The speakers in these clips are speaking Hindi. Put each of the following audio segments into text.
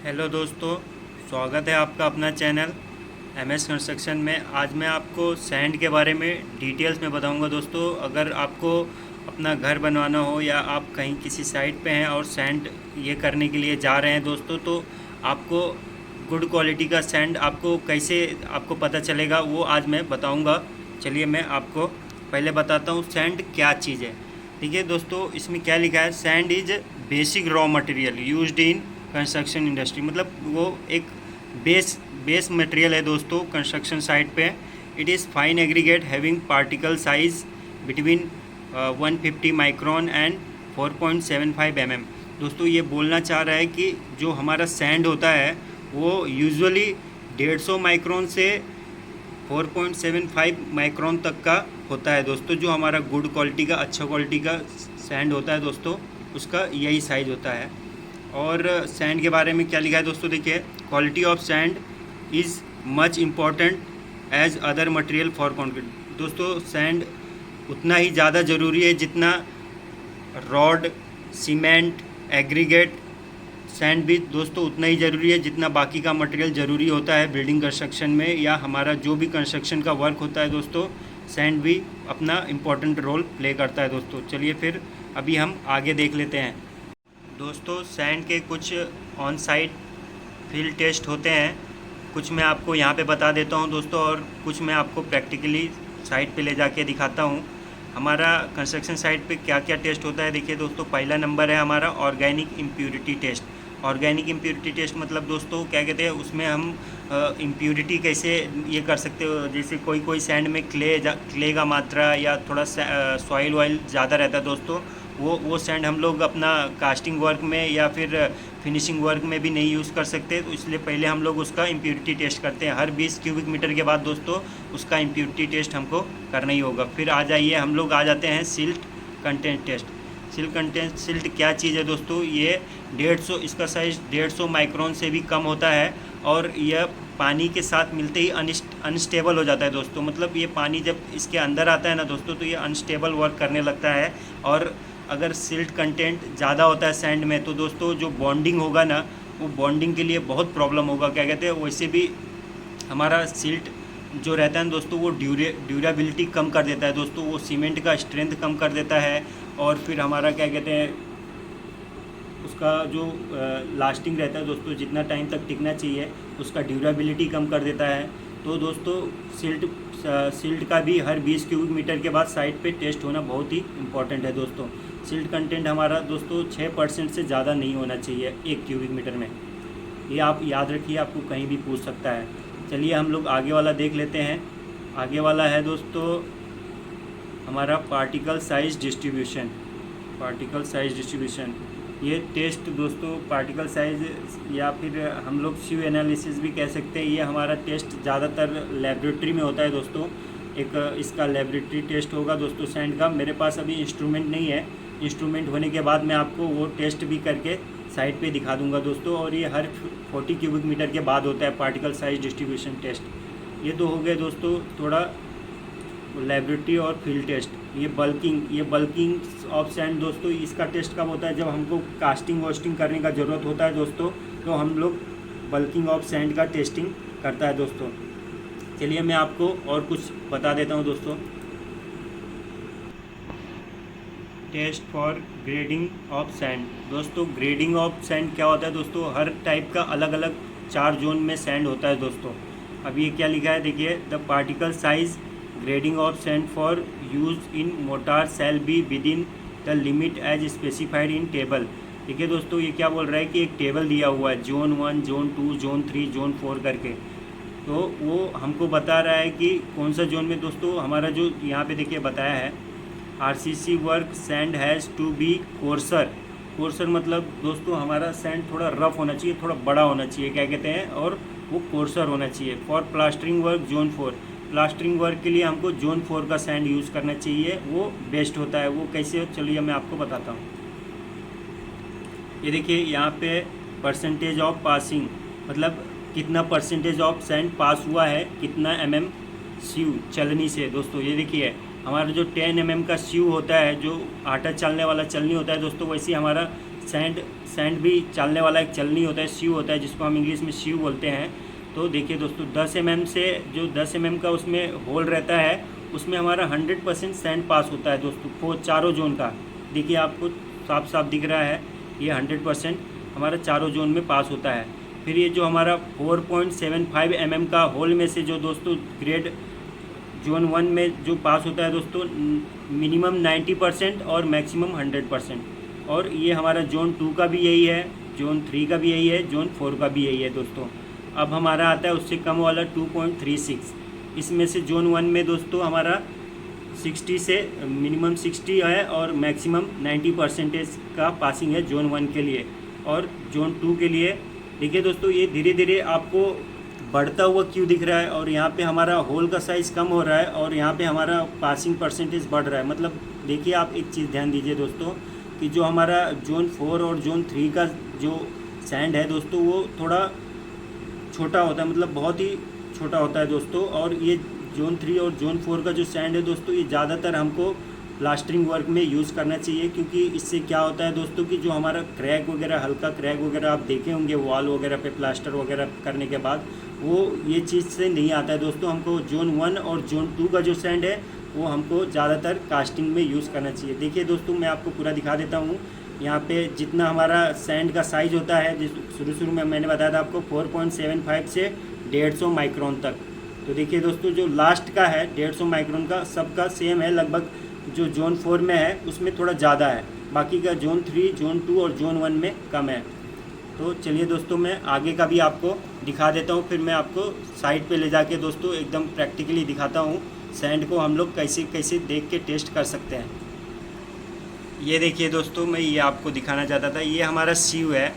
हेलो दोस्तों, स्वागत है आपका अपना चैनल एम एस कंस्ट्रक्शन में। आज मैं आपको सैंड के बारे में डिटेल्स में बताऊंगा दोस्तों। अगर आपको अपना घर बनवाना हो या आप कहीं किसी साइट पे हैं और सैंड ये करने के लिए जा रहे हैं दोस्तों, तो आपको गुड क्वालिटी का सैंड आपको कैसे आपको पता चलेगा वो आज मैं बताऊंगा। चलिए मैं आपको पहले बताता हूँ सैंड क्या चीज़ है। ठीक है दोस्तों, इसमें क्या लिखा है, sand is basic raw material used in construction industry. मतलब वो एक बेस मटेरियल है दोस्तों कंस्ट्रक्शन साइट पे। It is fine aggregate having particle size between 150 micron and 4.75 mm। दोस्तों ये बोलना चाह रहा है कि जो हमारा सैंड होता है वो यूजुअली 150 माइक्रोन से 4.75 माइक्रोन तक का होता है दोस्तों। जो हमारा गुड क्वालिटी का अच्छा क्वालिटी का सैंड होता है दोस्तों, उसका यही साइज़ होता है। और सैंड के बारे में क्या लिखा है दोस्तों, देखिए, quality of sand is much important as other material for concrete. दोस्तों सैंड उतना ही ज़्यादा ज़रूरी है जितना रॉड, सीमेंट, एग्रीगेट, सैंड भी दोस्तों उतना ही ज़रूरी है जितना बाकी का मटेरियल ज़रूरी होता है बिल्डिंग कंस्ट्रक्शन में या हमारा जो भी कंस्ट्रक्शन का वर्क होता है दोस्तों। सैंड भी अपना इम्पॉर्टेंट रोल प्ले करता है दोस्तों। चलिए फिर अभी हम आगे देख लेते हैं दोस्तों। सैंड के कुछ ऑन साइट फील्ड टेस्ट होते हैं, कुछ मैं आपको यहाँ पे बता देता हूँ दोस्तों, और कुछ मैं आपको प्रैक्टिकली साइट पे ले जाके दिखाता हूँ। हमारा कंस्ट्रक्शन साइट पे क्या क्या टेस्ट होता है, देखिए दोस्तों। पहला नंबर है हमारा organic impurity test. Organic impurity test मतलब दोस्तों क्या कहते हैं, उसमें हम इम्प्योरिटी कैसे ये कर सकते हो। जैसे कोई सैंड में क्ले का मात्रा या थोड़ा सॉइल वाइल ज़्यादा रहता है दोस्तों, वो सैंड हम लोग अपना कास्टिंग वर्क में या फिर फिनिशिंग वर्क में भी नहीं यूज़ कर सकते। तो इसलिए पहले हम लोग उसका इम्प्योरिटी टेस्ट करते हैं। हर 20 क्यूबिक मीटर के बाद दोस्तों उसका इम्प्योरिटी टेस्ट हमको करना ही होगा। फिर हम लोग आ जाते हैं सिल्ट कंटेंट टेस्ट। सिल्ट क्या चीज़ है दोस्तों, ये 150, इसका साइज़ 150 माइक्रोन से भी कम होता है और यह पानी के साथ मिलते ही अनस्टेबल हो जाता है दोस्तों। मतलब ये पानी जब इसके अंदर आता है ना दोस्तों, तो ये अनस्टेबल वर्क करने लगता है। और अगर सिल्ट कंटेंट ज़्यादा होता है सैंड में तो दोस्तों जो बॉन्डिंग होगा ना, वो बॉन्डिंग के लिए बहुत प्रॉब्लम होगा। क्या कहते हैं, वैसे भी हमारा सिल्ट जो रहता है ना दोस्तों, वो ड्यूरेबिलिटी कम कर देता है दोस्तों। वो सीमेंट का स्ट्रेंथ कम कर देता है और फिर हमारा क्या कहते हैं, उसका जो लास्टिंग रहता है दोस्तों, जितना टाइम तक टिकना चाहिए उसका ड्यूरेबिलिटी कम कर देता है। तो दोस्तों सिल्ट का भी हर 20 क्यूबिक मीटर के बाद साइट पे टेस्ट होना बहुत ही इम्पॉर्टेंट है दोस्तों। सिल्ट कंटेंट हमारा दोस्तों 6% से ज़्यादा नहीं होना चाहिए 1 क्यूबिक मीटर में। ये आप याद रखिए, आपको कहीं भी पूछ सकता है। चलिए हम लोग आगे वाला देख लेते हैं। आगे वाला है दोस्तों हमारा particle size distribution. Particle size distribution ये टेस्ट दोस्तों, पार्टिकल साइज या फिर हम लोग स्यू एनालिसिस भी कह सकते हैं। ये हमारा टेस्ट ज़्यादातर लेबोरेटरी में होता है दोस्तों। एक इसका लेबोरेटरी टेस्ट होगा दोस्तों सैंड का। मेरे पास अभी इंस्ट्रूमेंट नहीं है, इंस्ट्रूमेंट होने के बाद मैं आपको वो टेस्ट भी करके साइट पे दिखा दूंगा दोस्तों। और ये हर 40 क्यूबिक मीटर के बाद होता है पार्टिकल साइज डिस्ट्रीब्यूशन टेस्ट। ये तो हो गए दोस्तों थोड़ा लेबोरेटरी और फील्ड टेस्ट। ये बल्किंग ऑफ सैंड दोस्तों, इसका टेस्ट कब होता है, जब हमको कास्टिंग वॉस्टिंग करने का ज़रूरत होता है दोस्तों, तो हम लोग बल्किंग ऑफ सैंड का टेस्टिंग करता है दोस्तों। चलिए मैं आपको और कुछ बता देता हूँ दोस्तों। Test for grading of sand. दोस्तों ग्रेडिंग ऑफ सैंड क्या होता है दोस्तों, हर टाइप का अलग अलग 4 जोन में सैंड होता है दोस्तों। अब ये क्या लिखा है, देखिए, the particle size grading of sand for use in mortar shall be within the limit as specified in table. देखिए दोस्तों ये क्या बोल रहा है कि एक टेबल दिया हुआ है, जोन 1, जोन 2, जोन 3, जोन 4 करके। तो वो हमको बता रहा है कि कौन सा जोन में दोस्तों हमारा जो यहाँ पे देखिए बताया है, RCC work sand has to be coarser. Coarser मतलब दोस्तों हमारा सैंड थोड़ा रफ होना चाहिए, थोड़ा बड़ा होना चाहिए, क्या कहते हैं, और वो कोर्सर होना चाहिए। For plastering work zone 4, plastering work के लिए हमको जोन 4 का सैंड यूज़ करना चाहिए, वो बेस्ट होता है। वो कैसे, चलिए मैं आपको बताता हूँ। ये देखिए यहाँ पे परसेंटेज ऑफ पासिंग, मतलब कितना परसेंटेज ऑफ सैंड पास हुआ है, कितना mm स्यू चलनी से दोस्तों। ये देखिए हमारा जो 10 mm का स्यू होता है, जो आटा चलने वाला चलनी होता है दोस्तों, वैसे हमारा सैंड सैंड भी चालने वाला एक चलनी होता है, सीव होता है, जिसको हम इंग्लिश में सीव बोलते हैं। तो देखिए दोस्तों 10 mm से जो 10 mm का उसमें होल रहता है, उसमें हमारा 100% सैंड पास होता है दोस्तों, वो चारों जोन का। देखिए आपको साफ साफ दिख रहा है, ये 100% हमारा चारों जोन में पास होता है। फिर ये जो हमारा 4.75 mm का होल में से जो दोस्तों ग्रेड जोन 1 में जो पास होता है दोस्तों, मिनिमम 90% और मैक्सिमम 100%। और ये हमारा जोन 2 का भी यही है, जोन 3 का भी यही है, जोन 4 का भी यही है दोस्तों। अब हमारा आता है उससे कम वाला 2.36। इसमें से जोन 1 में दोस्तों हमारा 60 से मिनिमम 60 है और मैक्सिमम 90% का पासिंग है जोन 1 के लिए। और जोन 2 के लिए देखिए दोस्तों, ये धीरे धीरे आपको बढ़ता हुआ क्यों दिख रहा है, और यहाँ पे हमारा होल का साइज़ कम हो रहा है और यहाँ पे हमारा पासिंग परसेंटेज बढ़ रहा है। मतलब देखिए आप एक चीज़ ध्यान दीजिए दोस्तों, कि जो हमारा जोन 4 और जोन 3 का जो सैंड है दोस्तों, वो थोड़ा छोटा होता है, मतलब बहुत ही छोटा होता है दोस्तों। और ये जोन 3 और जोन 4 का जो सैंड है दोस्तों, ये ज़्यादातर हमको प्लास्टरिंग वर्क में यूज़ करना चाहिए, क्योंकि इससे क्या होता है दोस्तों कि जो हमारा क्रैक वगैरह, हल्का क्रैक वगैरह आप देखे होंगे वॉल वगैरह पे प्लास्टर वगैरह करने के बाद, वो ये चीज़ से नहीं आता है दोस्तों। हमको जोन 1 और जोन 2 का जो सैंड है वो हमको ज़्यादातर कास्टिंग में यूज़ करना चाहिए। देखिए दोस्तों, मैं आपको पूरा दिखा देता हूँ। यहाँ पे जितना हमारा सैंड का साइज़ होता है, जिस शुरू में मैंने बताया था आपको 4.75 से 150 माइक्रोन तक। तो देखिए दोस्तों, जो लास्ट का है 150 माइक्रोन का, सबका सेम है लगभग। जो जोन 4 में है उसमें थोड़ा ज़्यादा है, बाकी का जोन 3, जोन 2 और जोन 1 में कम है। तो चलिए दोस्तों, मैं आगे का भी आपको दिखा देता हूँ, फिर मैं आपको साइड पे ले जाके दोस्तों एकदम प्रैक्टिकली दिखाता हूँ सैंड को हम लोग कैसे कैसे देख के टेस्ट कर सकते हैं। ये देखिए दोस्तों, मैं ये आपको दिखाना चाहता था, ये हमारा सीव है।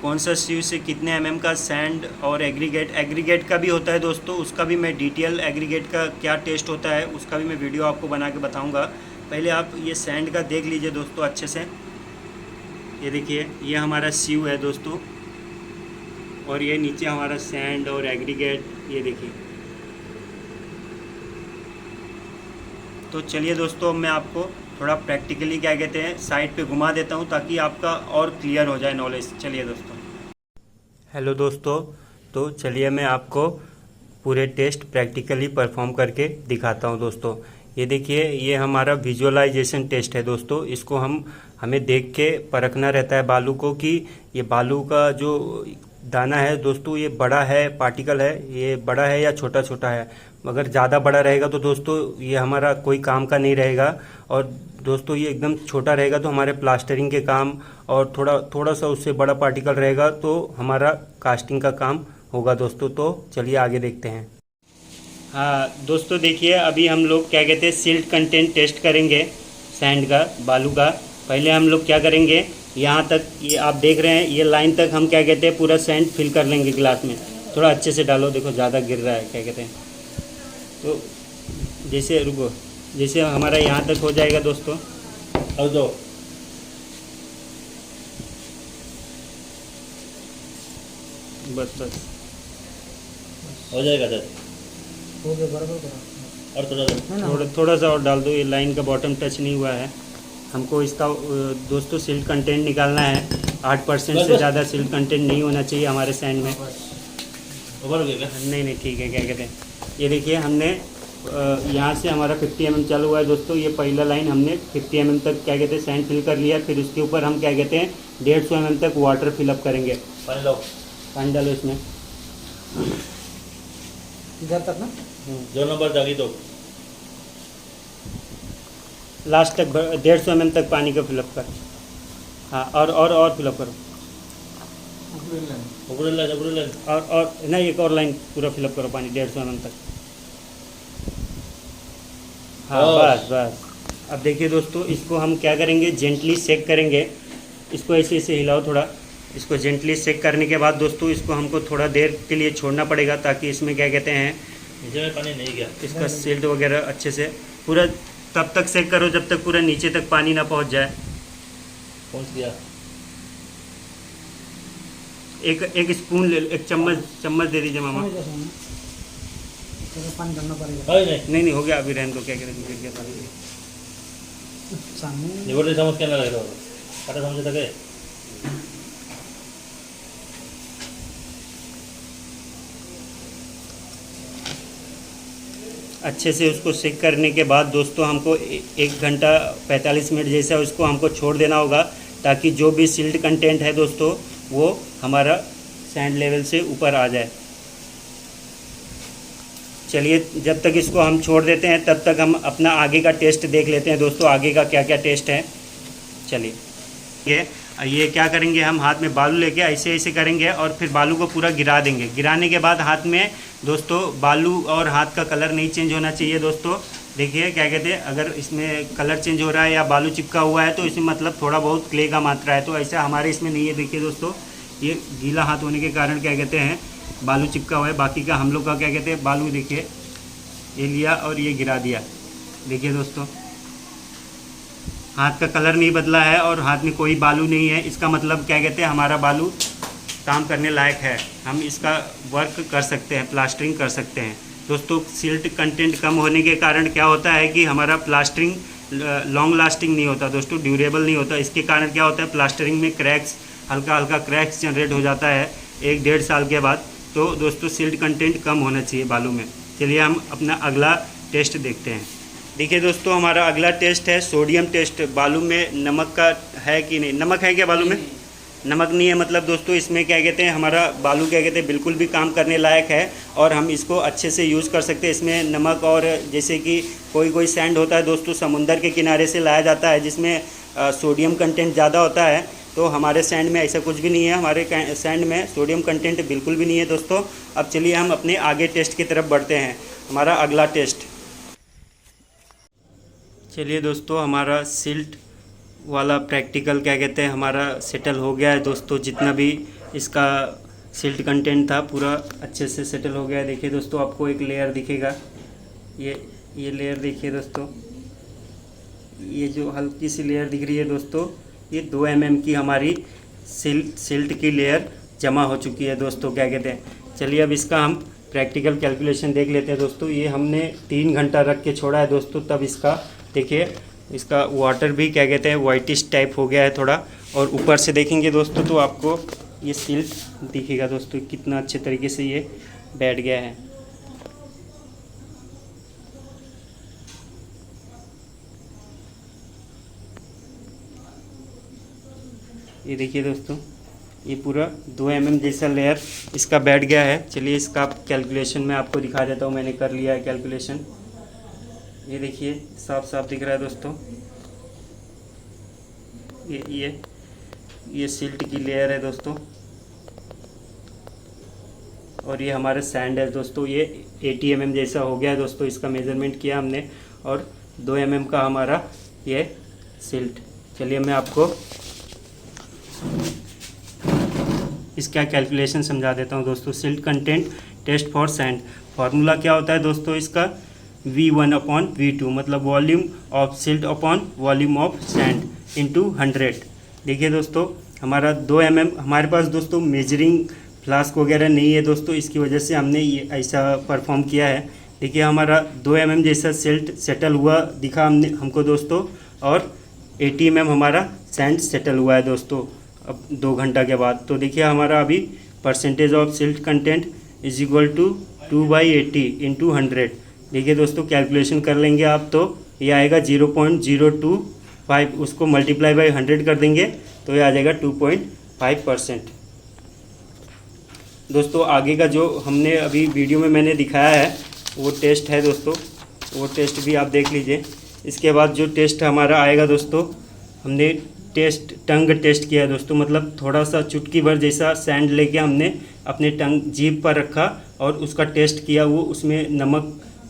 कौन सा सीव से कितने mm का सैंड और एग्रीगेट का भी होता है दोस्तों, उसका भी मैं डिटेल एग्रीगेट का क्या टेस्ट होता है उसका भी मैं वीडियो आपको बना के बताऊंगा। पहले आप ये सैंड का देख लीजिए दोस्तों अच्छे से। ये देखिए, ये हमारा सीव है दोस्तों, और ये नीचे हमारा सैंड और एग्रीगेट, ये देखिए। तो चलिए दोस्तों, अब मैं आपको थोड़ा प्रैक्टिकली क्या कहते हैं साइड पे घुमा देता हूँ, ताकि आपका और क्लियर हो जाए नॉलेज। चलिए दोस्तों। हेलो दोस्तों, तो चलिए मैं आपको पूरे टेस्ट प्रैक्टिकली परफॉर्म करके दिखाता हूँ दोस्तों। ये देखिए, ये हमारा विजुअलाइजेशन टेस्ट है दोस्तों। इसको हमें देख के परखना रहता है बालू को, कि ये बालू का जो दाना है दोस्तों, ये बड़ा है, पार्टिकल है, ये बड़ा है या छोटा छोटा है। अगर ज़्यादा बड़ा रहेगा तो दोस्तों ये हमारा कोई काम का नहीं रहेगा, और दोस्तों ये एकदम छोटा रहेगा तो हमारे प्लास्टरिंग के काम, और थोड़ा सा उससे बड़ा पार्टिकल रहेगा तो हमारा कास्टिंग का काम होगा दोस्तों। तो चलिए आगे देखते हैं। हाँ दोस्तों, देखिए अभी हम लोग क्या कहते हैं सिल्ट कंटेंट टेस्ट करेंगे सैंड का, बालू का। पहले हम लोग क्या करेंगे, यहाँ तक ये आप देख रहे हैं, ये लाइन तक हम क्या कहते हैं पूरा सैंड फिल कर लेंगे गिलास में। थोड़ा अच्छे से डालो, देखो ज़्यादा गिर रहा है क्या कहते हैं। तो जैसे रुको, जैसे हमारा यहाँ तक हो जाएगा दोस्तों, और दो बस हो जाएगा सर, हो गया बराबर और थोड़ा सा और डाल दो। ये लाइन का बॉटम टच नहीं हुआ है। हमको इसका दोस्तों सिल्ट कंटेंट निकालना है। 8% से ज़्यादा सिल्ट कंटेंट नहीं होना चाहिए हमारे सैंड में। ओवर हो गया? नहीं ठीक है, क्या कहते हैं। ये देखिए, हमने यहाँ से हमारा 50 mm चालू हुआ है दोस्तों। ये पहला लाइन हमने 50 mm तक क्या कहते हैं सैंड फिल कर लिया। फिर उसके ऊपर हम क्या कहते हैं 150 mm तक वाटर फिलअप करेंगे। पानी डालो इसमें इधर तक ना, जो नंबर जागी तो लास्ट तक 150 mm तक पानी का फिलअप कर। हाँ, और फिलअप करो, और नहीं, एक और लाइन पूरा फिलअप करो पानी 150 mm तक। हाँ बस। अब देखिए दोस्तों, इसको हम क्या करेंगे, जेंटली सेक करेंगे। इसको ऐसे हिलाओ थोड़ा। इसको जेंटली सेक करने के बाद दोस्तों, इसको हमको थोड़ा देर के लिए छोड़ना पड़ेगा, ताकि इसमें क्या कहते हैं नीचे पानी नहीं गया, इसका सिल्ट वगैरह अच्छे से पूरा तब तक सेक करो जब तक पूरा नीचे तक पानी ना पहुंच जाए। पहुंच गया। एक स्पून ले, एक चम्मच दे दीजिए मामा। पानी डालना पड़ेगा। नहीं हो गया, अभी रहने दो। क्या करेंगे, गिर गया पानी। सामने निबोटे समझ के ना लगे काटा समझे तक अच्छे से उसको सेक करने के बाद दोस्तों हमको 1 घंटा 45 मिनट जैसा उसको हमको छोड़ देना होगा, ताकि जो भी सिल्ट कंटेंट है दोस्तों वो हमारा सैंड लेवल से ऊपर आ जाए। चलिए जब तक इसको हम छोड़ देते हैं तब तक हम अपना आगे का टेस्ट देख लेते हैं दोस्तों, आगे का क्या क्या टेस्ट है। चलिए ये क्या करेंगे, हम हाथ में बालू लेके ऐसे ऐसे करेंगे और फिर बालू को पूरा गिरा देंगे। गिराने के बाद हाथ में दोस्तों बालू और हाथ का कलर नहीं चेंज होना चाहिए दोस्तों। देखिए क्या कहते हैं, अगर इसमें कलर चेंज हो रहा है या बालू चिपका हुआ है तो इसमें मतलब थोड़ा बहुत क्ले का मात्रा है, तो ऐसा हमारे इसमें नहीं है। देखिए दोस्तों ये गीला हाथ होने के कारण क्या कहते हैं बालू चिपका हुआ है। बाकी का हम लोग का क्या कहते हैं बालू, देखिए ये लिया और ये गिरा दिया। देखिए दोस्तों हाथ का कलर नहीं बदला है और हाथ में कोई बालू नहीं है, इसका मतलब क्या कहते हैं हमारा बालू काम करने लायक है, हम इसका वर्क कर सकते हैं, प्लास्टरिंग कर सकते हैं। दोस्तों सिल्ट कंटेंट कम होने के कारण क्या होता है कि हमारा प्लास्टरिंग लॉन्ग लास्टिंग नहीं होता दोस्तों, ड्यूरेबल नहीं होता। इसके कारण क्या होता है प्लास्टरिंग में क्रैक्स, हल्का हल्का क्रैक्स जनरेट हो जाता है 1-1.5 साल के बाद। तो दोस्तों सिल्ट कंटेंट कम होना चाहिए बालू में। चलिए हम अपना अगला टेस्ट देखते हैं। देखिए दोस्तों हमारा अगला टेस्ट है सोडियम टेस्ट। बालू में नमक का है कि नहीं, नमक है क्या बालू में? नमक नहीं है, मतलब दोस्तों इसमें क्या कहते हैं हमारा बालू क्या कहते हैं बिल्कुल भी काम करने लायक है और हम इसको अच्छे से यूज़ कर सकते हैं। इसमें नमक और जैसे कि कोई सैंड होता है दोस्तों समुंदर के किनारे से लाया जाता है जिसमें सोडियम कंटेंट ज़्यादा होता है, तो हमारे सैंड में ऐसा कुछ भी नहीं है। हमारे सैंड में सोडियम कंटेंट बिल्कुल भी नहीं है दोस्तों। अब चलिए हम अपने आगे टेस्ट की तरफ बढ़ते हैं, हमारा अगला टेस्ट। चलिए दोस्तों हमारा सिल्ट वाला प्रैक्टिकल क्या कहते हैं हमारा सेटल हो गया है दोस्तों। जितना भी इसका सिल्ट कंटेंट था पूरा अच्छे से सेटल हो गया है। देखिए दोस्तों आपको एक लेयर दिखेगा, ये लेयर देखिए दोस्तों, ये जो हल्की सी लेयर दिख रही है दोस्तों ये 2 mm की हमारी सिल्ट की लेयर जमा हो चुकी है दोस्तों क्या कहते हैं। चलिए अब इसका हम प्रैक्टिकल कैलकुलेशन देख लेते हैं दोस्तों। ये हमने 3 घंटा रख के छोड़ा है दोस्तों, तब इसका देखिए इसका वाटर भी क्या कहते हैं वाइटिश टाइप हो गया है थोड़ा, और ऊपर से देखेंगे दोस्तों तो आपको ये सिल्ट दिखेगा दोस्तों कितना अच्छे तरीके से ये बैठ गया है। ये देखिए दोस्तों ये पूरा 2 mm जैसा लेयर इसका बैठ गया है। चलिए इसका कैलकुलेशन मैं आपको दिखा देता हूँ, मैंने कर लिया है कैलकुलेशन। ये देखिए साफ साफ दिख रहा है दोस्तों, ये सिल्ट की लेयर है दोस्तों और ये हमारे सैंड है दोस्तों। ये 80 mm जैसा हो गया है दोस्तों, इसका मेज़रमेंट किया हमने, और 2 mm का हमारा ये सिल्ट। चलिए मैं आपको इसका कैलकुलेशन समझा देता हूँ दोस्तों। Silt content test for sand, formula क्या होता है दोस्तों इसका V1/V2, मतलब volume of silt upon volume of sand into 100। देखिए दोस्तों हमारा 2 mm, हमारे पास दोस्तों मेजरिंग फ्लास्क वगैरह नहीं है दोस्तों, इसकी वजह से हमने ये ऐसा परफॉर्म किया है। देखिए हमारा 2 mm जैसा सिल्ट सेटल हुआ दिखा हमको दोस्तों, और 80 mm हमारा सैंड सेटल हुआ है दोस्तों अब 2 घंटा के बाद। तो देखिए हमारा अभी percentage of silt content is equal to 2/80 into 100। देखिए दोस्तों कैलकुलेशन कर लेंगे आप तो ये आएगा 0.025, उसको मल्टीप्लाई बाई 100 कर देंगे तो ये आ जाएगा 2.5%। दोस्तों आगे का जो हमने अभी वीडियो में मैंने दिखाया है वो टेस्ट है दोस्तों, वो टेस्ट भी आप देख लीजिए। इसके बाद जो टेस्ट हमारा आएगा दोस्तों, हमने टंग टेस्ट किया है दोस्तों, मतलब थोड़ा सा चुटकी भर जैसा सैंड लेके हमने अपने टंग जीभ पर रखा और उसका टेस्ट किया। वो उसमें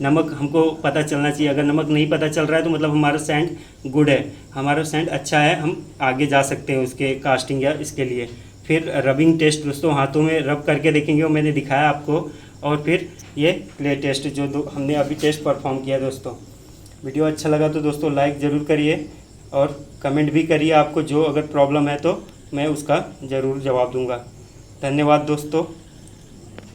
नमक हमको पता चलना चाहिए, अगर नमक नहीं पता चल रहा है तो मतलब हमारा सैंड गुड है, हमारा सैंड अच्छा है, हम आगे जा सकते हैं उसके कास्टिंग या इसके लिए। फिर रबिंग टेस्ट दोस्तों, हाथों में रब करके देखेंगे, वो मैंने दिखाया आपको। और फिर ये क्ले टेस्ट जो हमने अभी टेस्ट परफॉर्म किया दोस्तों। वीडियो अच्छा लगा तो दोस्तों लाइक ज़रूर करिए और कमेंट भी करिए, आपको जो अगर प्रॉब्लम है तो मैं उसका ज़रूर जवाब दूंगा। धन्यवाद दोस्तों।